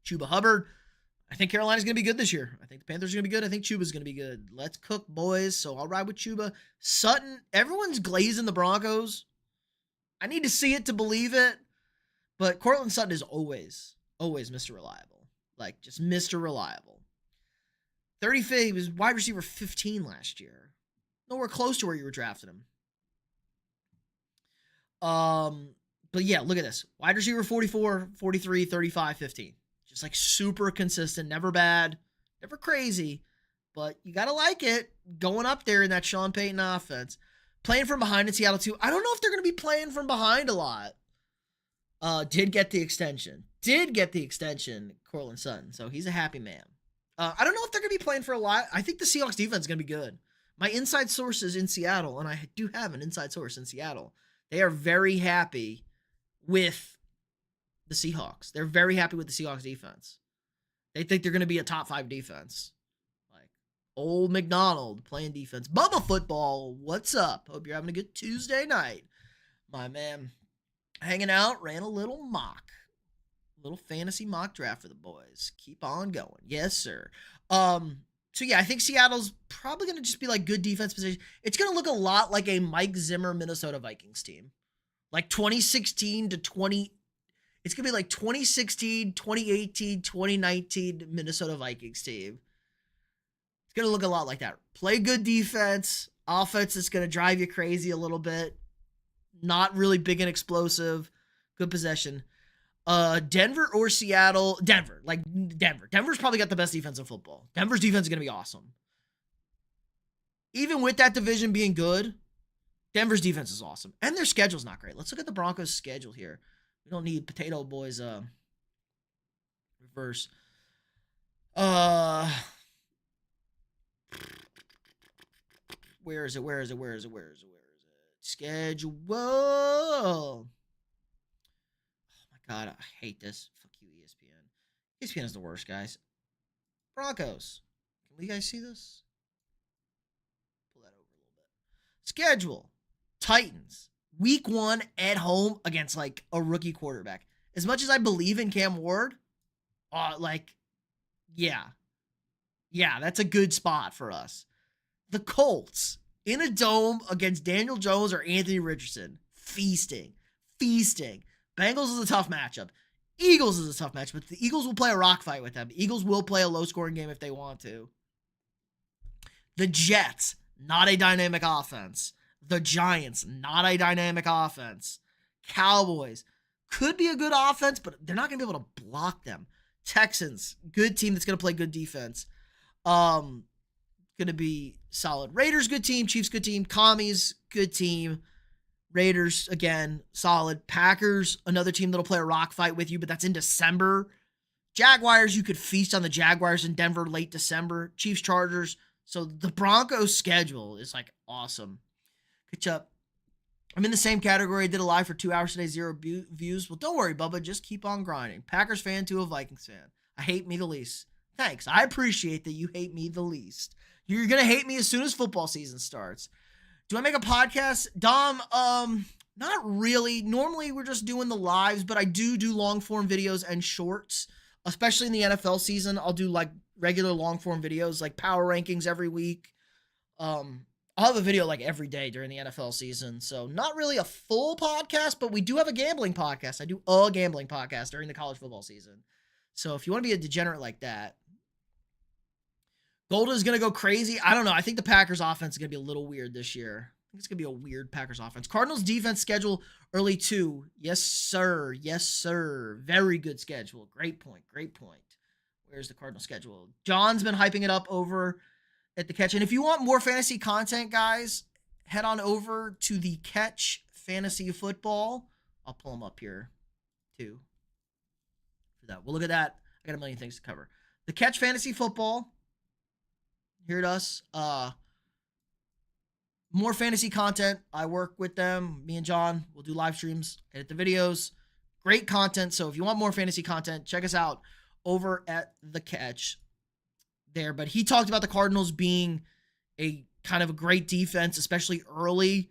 Chuba Hubbard, I think Carolina's going to be good this year. I think the Panthers are going to be good. I think Chuba's going to be good. Let's cook, boys. So I'll ride with Chuba. Sutton, everyone's glazing the Broncos. I need to see it to believe it. But Cortland Sutton is always Mr. Reliable. Like, just Mr. Reliable. 35th, he was wide receiver 15 last year. Nowhere close to where you were drafting him. But yeah, look at this. Wide receiver 44, 43, 35, 15. Just like super consistent, never bad, never crazy, but you got to like it going up there in that Sean Payton offense. Playing from behind in Seattle too. I don't know if they're going to be playing from behind a lot. Did get the extension, Cortland Sutton. So he's a happy man. I don't know if they're going to be playing for a lot. I think the Seahawks defense is going to be good. My inside source is in Seattle, and I do have an inside source in Seattle. They are very happy with the Seahawks. They're very happy with the Seahawks defense. They think they're going to be a top 5 defense. Like old McDonald playing defense. Bubba Football, what's up? Hope you're having a good Tuesday night. My man, hanging out, ran a little fantasy mock draft for the boys. Keep on going. Yes, sir. So yeah, I think Seattle's probably going to just be like good defense position. It's going to look a lot like a Mike Zimmer Minnesota Vikings team. Like 2016 to 20. It's going to be like 2016, 2018, 2019 Minnesota Vikings team. It's going to look a lot like that. Play good defense. Offense that's going to drive you crazy a little bit. Not really big and explosive. Good possession. Denver or Seattle? Denver. Like Denver. Denver's probably got the best defense in football. Denver's defense is going to be awesome. Even with that division being good, Denver's defense is awesome. And their schedule's not great. Let's look at the Broncos' schedule here. We don't need Potato Boy's reverse. Where is it? Schedule. Oh my God, I hate this. Fuck you, ESPN. ESPN is the worst, guys. Broncos. Can you guys see this? Pull that over a little bit. Schedule. Titans. Week 1 at home against like a rookie quarterback. As much as I believe in Cam Ward, yeah, that's a good spot for us. The Colts in a dome against Daniel Jones or Anthony Richardson. Feasting. Bengals is a tough matchup. Eagles is a tough matchup, but the Eagles will play a rock fight with them. Eagles will play a low-scoring game if they want to. The Jets, not a dynamic offense. The Giants, not a dynamic offense. Cowboys, could be a good offense, but they're not going to be able to block them. Texans, good team that's going to play good defense. Going to be solid. Raiders, good team. Chiefs, good team. Commies, good team. Raiders, again, solid. Packers, another team that'll play a rock fight with you, but that's in December. Jaguars, you could feast on the Jaguars in Denver late December. Chiefs, Chargers. So the Broncos schedule is like awesome. Catch up. I'm in the same category. I did a live for 2 hours today, 0 views. Well, don't worry, Bubba. Just keep on grinding. Packers fan to a Vikings fan. I hate me the least. Thanks. I appreciate that you hate me the least. You're going to hate me as soon as football season starts. Do I make a podcast? Dom, not really. Normally, we're just doing the lives, but I do long-form videos and shorts, especially in the NFL season. I'll do, like, regular long-form videos, like power rankings every week. I'll have a video like every day during the NFL season. So not really a full podcast, but we do have a gambling podcast. I do a gambling podcast during the college football season. So if you want to be a degenerate like that, Golden is going to go crazy. I don't know. I think the Packers offense is going to be a little weird this year. I think it's going to be a weird Packers offense. Cardinals defense schedule early too. Yes, sir. Yes, sir. Very good schedule. Great point. Great point. Where's the Cardinal schedule? John's been hyping it up over at the Catch. And if you want more fantasy content, guys, head on over to the Catch Fantasy Football. I'll pull them up here too. For that. We'll look at that. I got a million things to cover. The Catch Fantasy Football. Here it is. More fantasy content. I work with them. Me and John will do live streams, edit the videos. Great content. So if you want more fantasy content, check us out over at the Catch there. But he talked about the Cardinals being a kind of a great defense, especially early.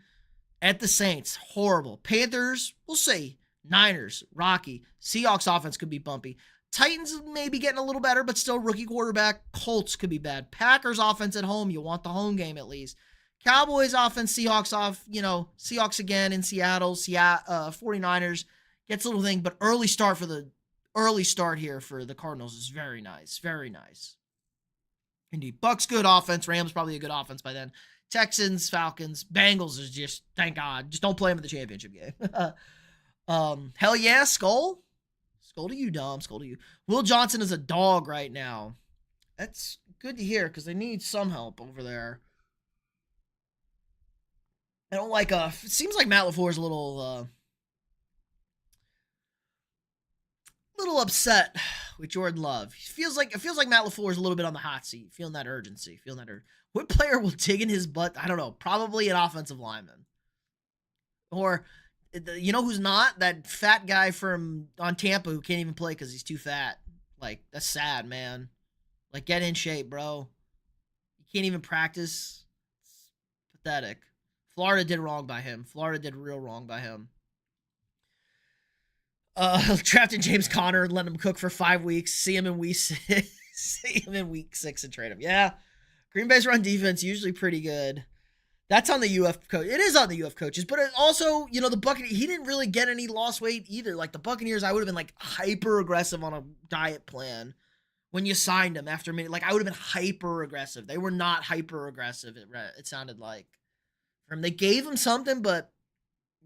At the Saints, horrible. Panthers, we'll see. Niners, rocky. Seahawks offense could be bumpy. Titans maybe getting a little better, but still rookie quarterback. Colts could be bad. Packers offense at home. You want the home game at least. Cowboys offense, Seahawks off, Seahawks again in Seattle. 49ers gets a little thing, but early start here for the Cardinals is very nice. Very nice. Indeed. Bucks good offense. Rams probably a good offense by then. Texans, Falcons, Bengals is just, thank God. Just don't play them in the championship game. Hell yeah, Skull. Skull to you, Dom. Skull to you. Will Johnson is a dog right now. That's good to hear because they need some help over there. I don't like it seems like Matt LaFleur is a little upset with Jordan Love. It feels like Matt LaFleur is a little bit on the hot seat, feeling that urgency, What player will dig in his butt? I don't know. Probably an offensive lineman. Or you know who's not? That fat guy on Tampa who can't even play because he's too fat. Like, that's sad, man. Like, get in shape, bro. You can't even practice. It's pathetic. Florida did wrong by him. Florida did real wrong by him. Drafted James Conner and let him cook for 5 weeks. See him in week 6. See him in week 6 and trade him. Yeah. Green Bay's run defense usually pretty good. That's on the UF coach. It is on the UF coaches, but it also, the Buccaneers, he didn't really get any lost weight either. Like the Buccaneers, I would have been like hyper aggressive on a diet plan when you signed him after a minute. Like I would have been hyper aggressive. They were not hyper aggressive. It sounded like from they gave him something, but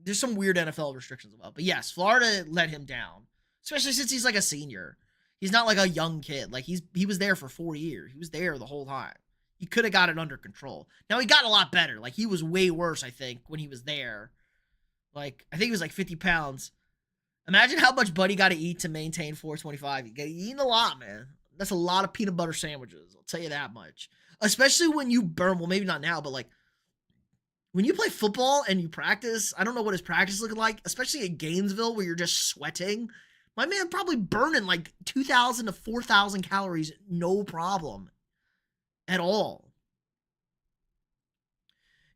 there's some weird NFL restrictions about. But yes, Florida let him down, especially since he's like a senior. He's not like a young kid. Like he was there for 4 years. He was there the whole time. He could have got it under control. Now he got a lot better. Like he was way worse, I think, when he was there. Like I think he was like 50 pounds. Imagine how much Buddy got to eat to maintain 425. You got eating a lot, man. That's a lot of peanut butter sandwiches. I'll tell you that much. Especially when you burn. Well, maybe not now, but like when you play football and you practice. I don't know what his practice looking like, especially at Gainesville where you're just sweating. My man probably burning like 2,000 to 4,000 calories, no problem. At all.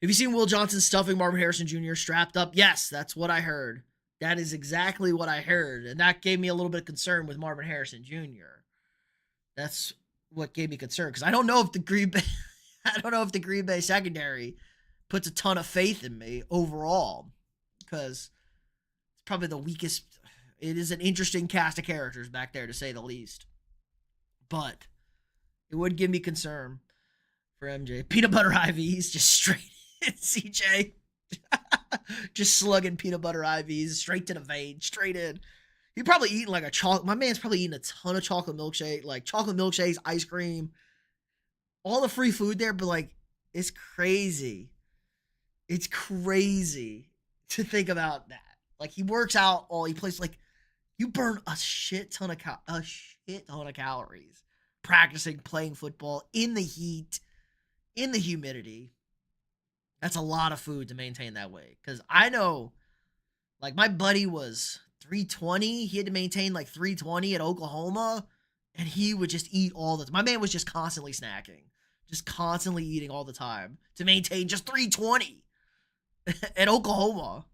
Have you seen Will Johnson stuffing Marvin Harrison Jr. strapped up? Yes, that's what I heard. That is exactly what I heard. And that gave me a little bit of concern with Marvin Harrison Jr. That's what gave me concern. Because I don't know if the Green Bay secondary puts a ton of faith in me overall. Because it's probably the weakest. It is an interesting cast of characters back there, to say the least. But it would give me concern for MJ. Peanut butter IVs, just straight in, CJ. Just slugging peanut butter IVs straight to the vein, straight in. He probably eating like a chocolate. My man's probably eating a ton of chocolate milkshake, like chocolate milkshakes, ice cream, all the free food there. But like, it's crazy. It's crazy to think about that. Like he works out all he plays. Like you burn a shit ton of calories. Practicing, playing football in the heat, in the humidity. That's a lot of food to maintain that weight. Because I know, like, my buddy was 320. He had to maintain, like, 320 at Oklahoma. And he would just eat all the time. My man was just constantly snacking. Just constantly eating all the time to maintain just 320 at Oklahoma.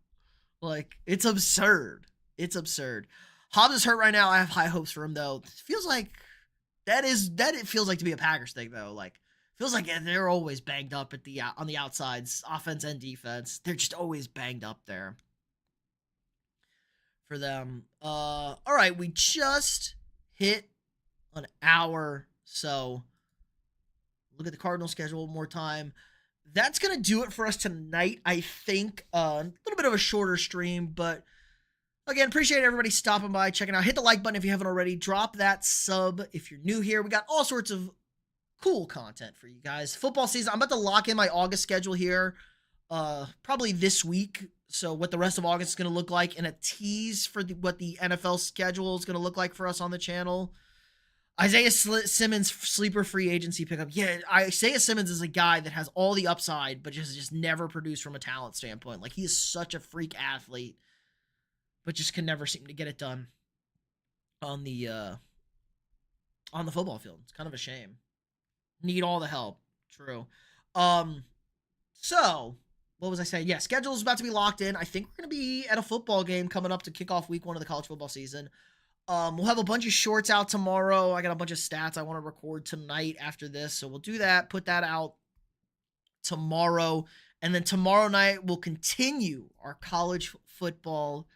Like, it's absurd. It's absurd. Hobbs is hurt right now. I have high hopes for him, though. It feels like... That it feels like to be a Packers thing, though. Like, Feels like they're always banged up at the on the outsides, offense and defense. They're just always banged up there for them. All right, we just hit an hour, so look at the Cardinal schedule one more time. That's gonna do it for us tonight. I think a little bit of a shorter stream, but again, appreciate everybody stopping by, checking out. Hit the like button if you haven't already. Drop that sub if you're new here. We got all sorts of cool content for you guys. Football season. I'm about to lock in my August schedule here, probably this week. So what the rest of August is going to look like, and a tease for what the NFL schedule is going to look like for us on the channel. Isaiah Simmons sleeper free agency pickup. Yeah, Isaiah Simmons is a guy that has all the upside, but just never produced from a talent standpoint. Like, he is such a freak athlete, but just can never seem to get it done on the football field. It's kind of a shame. Need all the help. True. So what was I saying? Yeah, schedule is about to be locked in. I think we're going to be at a football game coming up to kick off week 1 of the college football season. We'll have a bunch of shorts out tomorrow. I got a bunch of stats I want to record tonight after this. So we'll do that, put that out tomorrow. And then tomorrow night, we'll continue our college football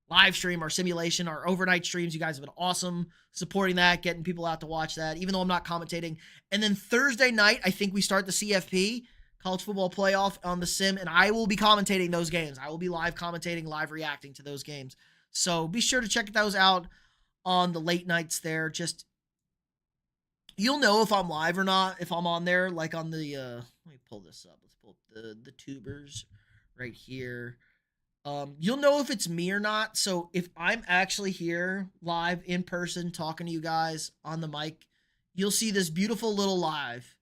live stream, our simulation, our overnight streams. You guys have been awesome supporting that, getting people out to watch that, even though I'm not commentating. And then Thursday night, I think we start the CFP, College Football Playoff, on the sim, and I will be commentating those games. I will be live commentating, live reacting to those games. So be sure to check those out on the late nights there. Just, you'll know if I'm live or not, if I'm on there, like on the, let me pull this up. Let's pull up the tubers right here. You'll know if it's me or not. So if I'm actually here live in person talking to you guys on the mic, you'll see this beautiful little live.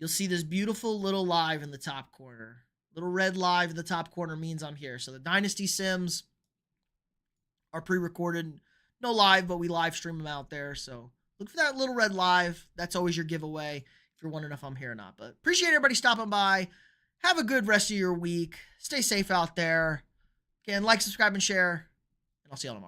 You'll see this beautiful little live in the top corner. Little red live in the top corner means I'm here. So the Dynasty Sims are pre-recorded. No live, but we live stream them out there. So look for that little red live. That's always your giveaway if you're wondering if I'm here or not. But appreciate everybody stopping by. Have a good rest of your week. Stay safe out there. Again, like, subscribe, and share. And I'll see y'all tomorrow.